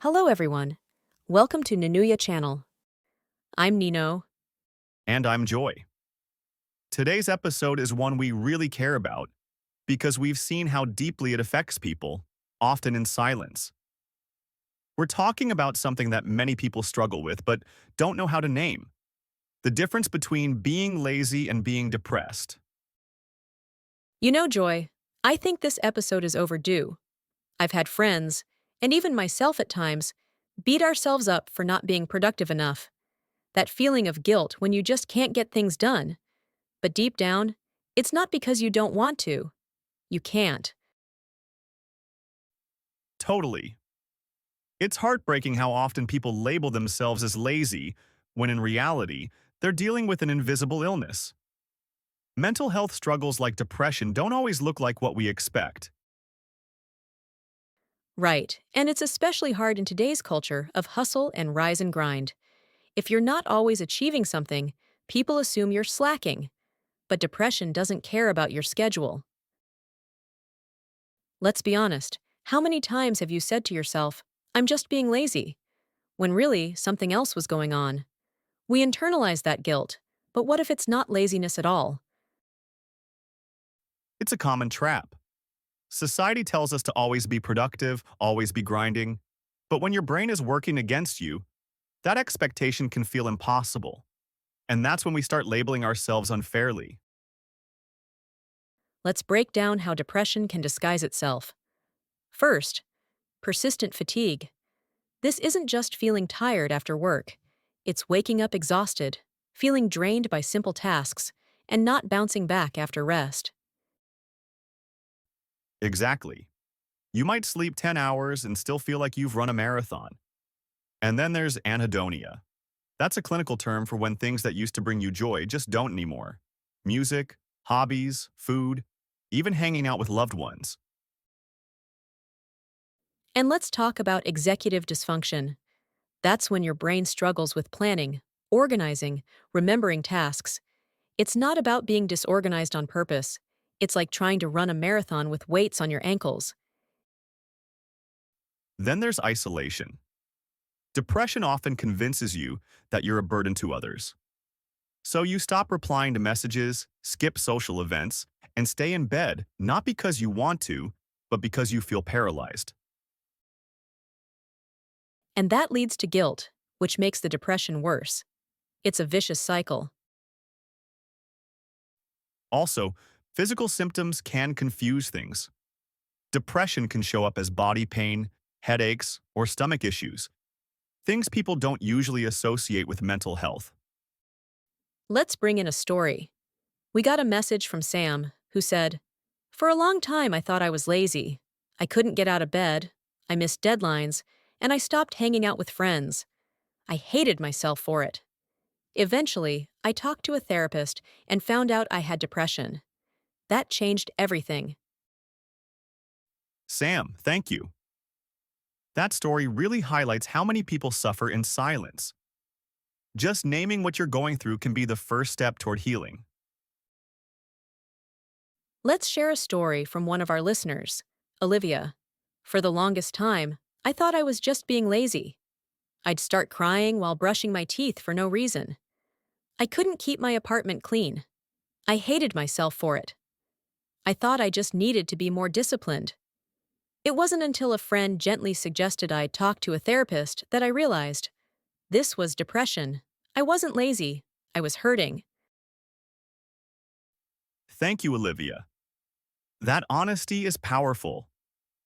Hello everyone. Welcome to Nanuya channel. I'm Nino. And I'm Joy. Today's episode is one we really care about because we've seen how deeply it affects people, often in silence. We're talking about something that many people struggle with but don't know how to name: the difference between being lazy and being depressed. You know, Joy, I think this episode is overdue. I've had friends, and even myself at times, beat ourselves up for not being productive enough. That feeling of guilt when you just can't get things done. But deep down, it's not because you don't want to. You can't. Totally. It's heartbreaking how often people label themselves as lazy when in reality, they're dealing with an invisible illness. Mental health struggles like depression don't always look like what we expect. Right, and it's especially hard in today's culture of hustle and rise and grind. If you're not always achieving something, people assume you're slacking. But depression doesn't care about your schedule. Let's be honest, how many times have you said to yourself, I'm just being lazy, when really something else was going on? We internalize that guilt, but what if it's not laziness at all? It's a common trap. Society tells us to always be productive, always be grinding. But when your brain is working against you, that expectation can feel impossible. And that's when we start labeling ourselves unfairly. Let's break down how depression can disguise itself. First, persistent fatigue. This isn't just feeling tired after work. It's waking up exhausted, feeling drained by simple tasks, and not bouncing back after rest. Exactly. You might sleep 10 hours and still feel like you've run a marathon. And then there's anhedonia. That's a clinical term for when things that used to bring you joy just don't anymore. Music, hobbies, food, even hanging out with loved ones. And let's talk about executive dysfunction. That's when your brain struggles with planning, organizing, remembering tasks. It's not about being disorganized on purpose. It's like trying to run a marathon with weights on your ankles. Then there's isolation. Depression often convinces you that you're a burden to others. So you stop replying to messages, skip social events, and stay in bed not because you want to, but because you feel paralyzed. And that leads to guilt, which makes the depression worse. It's a vicious cycle. Also, physical symptoms can confuse things. Depression can show up as body pain, headaches, or stomach issues, things people don't usually associate with mental health. Let's bring in a story. We got a message from Sam, who said, For a long time I thought I was lazy. I couldn't get out of bed, I missed deadlines, and I stopped hanging out with friends. I hated myself for it. Eventually, I talked to a therapist and found out I had depression. That changed everything. Sam, thank you. That story really highlights how many people suffer in silence. Just naming what you're going through can be the first step toward healing. Let's share a story from one of our listeners, Olivia. For the longest time, I thought I was just being lazy. I'd start crying while brushing my teeth for no reason. I couldn't keep my apartment clean. I hated myself for it. I thought I just needed to be more disciplined. It wasn't until a friend gently suggested I talk to a therapist that I realized this was depression. I wasn't lazy. I was hurting. Thank you, Olivia. That honesty is powerful,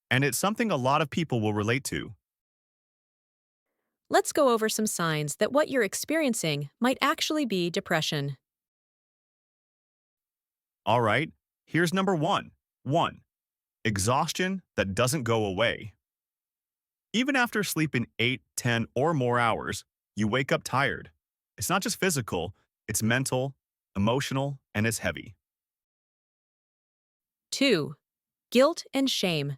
and it's something a lot of people will relate to. Let's go over some signs that what you're experiencing might actually be depression. All right, here's number one. 1. Exhaustion that doesn't go away. Even after sleeping 8, 10, or more hours, you wake up tired. It's not just physical, it's mental, emotional, and it's heavy. 2. Guilt and shame.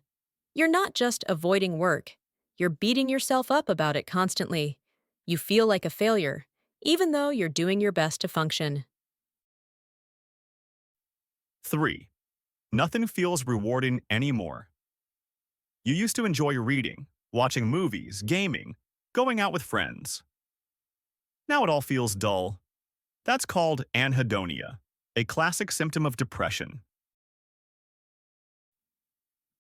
You're not just avoiding work. You're beating yourself up about it constantly. You feel like a failure, even though you're doing your best to function. 3. Nothing feels rewarding anymore. You used to enjoy reading, watching movies, gaming, going out with friends. Now it all feels dull. That's called anhedonia, a classic symptom of depression.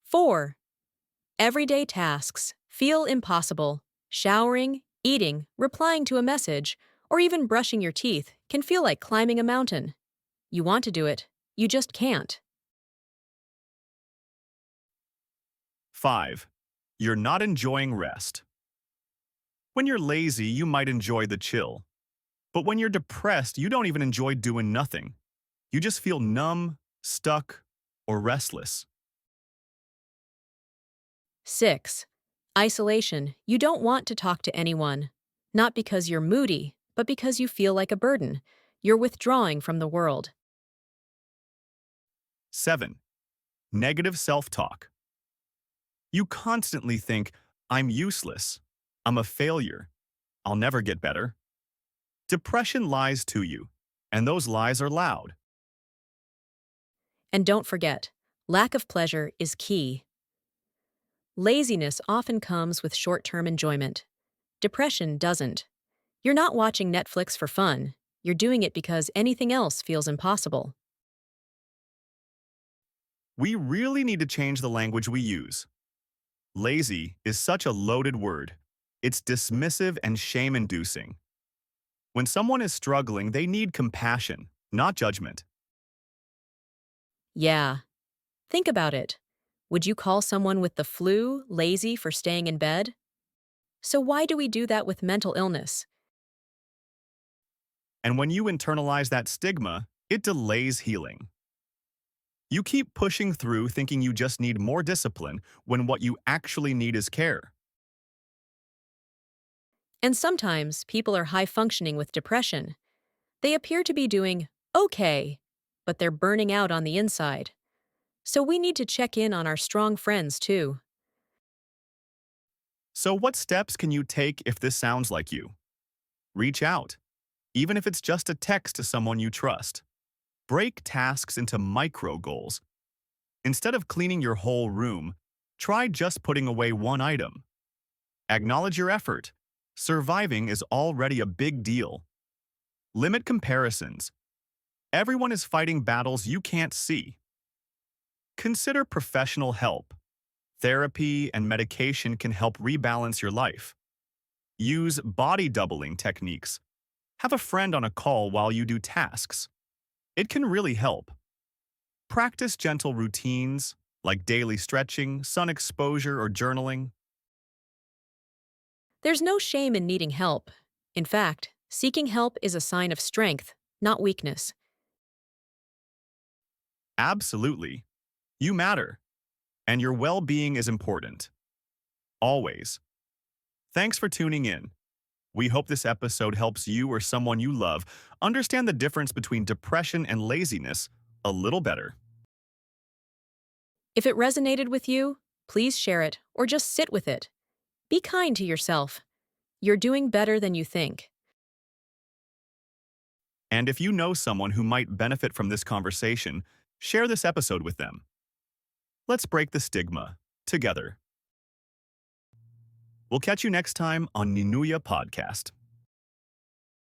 4. Everyday tasks feel impossible. Showering, eating, replying to a message, or even brushing your teeth can feel like climbing a mountain. You want to do it, you just can't. 5. You're not enjoying rest. When you're lazy, you might enjoy the chill. But when you're depressed, you don't even enjoy doing nothing. You just feel numb, stuck, or restless. 6. Isolation. You don't want to talk to anyone. Not because you're moody, but because you feel like a burden. You're withdrawing from the world. 7. Negative self-talk. You constantly think, I'm useless, I'm a failure, I'll never get better. Depression lies to you, and those lies are loud. And don't forget, lack of pleasure is key. Laziness often comes with short-term enjoyment. Depression doesn't. You're not watching Netflix for fun. You're doing it because anything else feels impossible. We really need to change the language we use. Lazy is such a loaded word. It's dismissive and shame-inducing. When someone is struggling, they need compassion, not judgment. Yeah. Think about it. Would you call someone with the flu lazy for staying in bed? So why do we do that with mental illness? And when you internalize that stigma, it delays healing. You keep pushing through thinking you just need more discipline when what you actually need is care. And sometimes people are high functioning with depression. They appear to be doing okay, but they're burning out on the inside. So we need to check in on our strong friends too. So what steps can you take if this sounds like you? Reach out, even if it's just a text to someone you trust. Break tasks into micro goals. Instead of cleaning your whole room, try just putting away one item. Acknowledge your effort. Surviving is already a big deal. Limit comparisons. Everyone is fighting battles you can't see. Consider professional help. Therapy and medication can help rebalance your life. Use body doubling techniques. Have a friend on a call while you do tasks. It can really help. Practice gentle routines like daily stretching, sun exposure, or journaling. There's no shame in needing help. In fact, seeking help is a sign of strength, not weakness. Absolutely. You matter, and your well-being is important. Always. Thanks for tuning in. We hope this episode helps you or someone you love understand the difference between depression and laziness a little better. If it resonated with you, please share it or just sit with it. Be kind to yourself. You're doing better than you think. And if you know someone who might benefit from this conversation, share this episode with them. Let's break the stigma together. We'll catch you next time on Ninuya Podcast.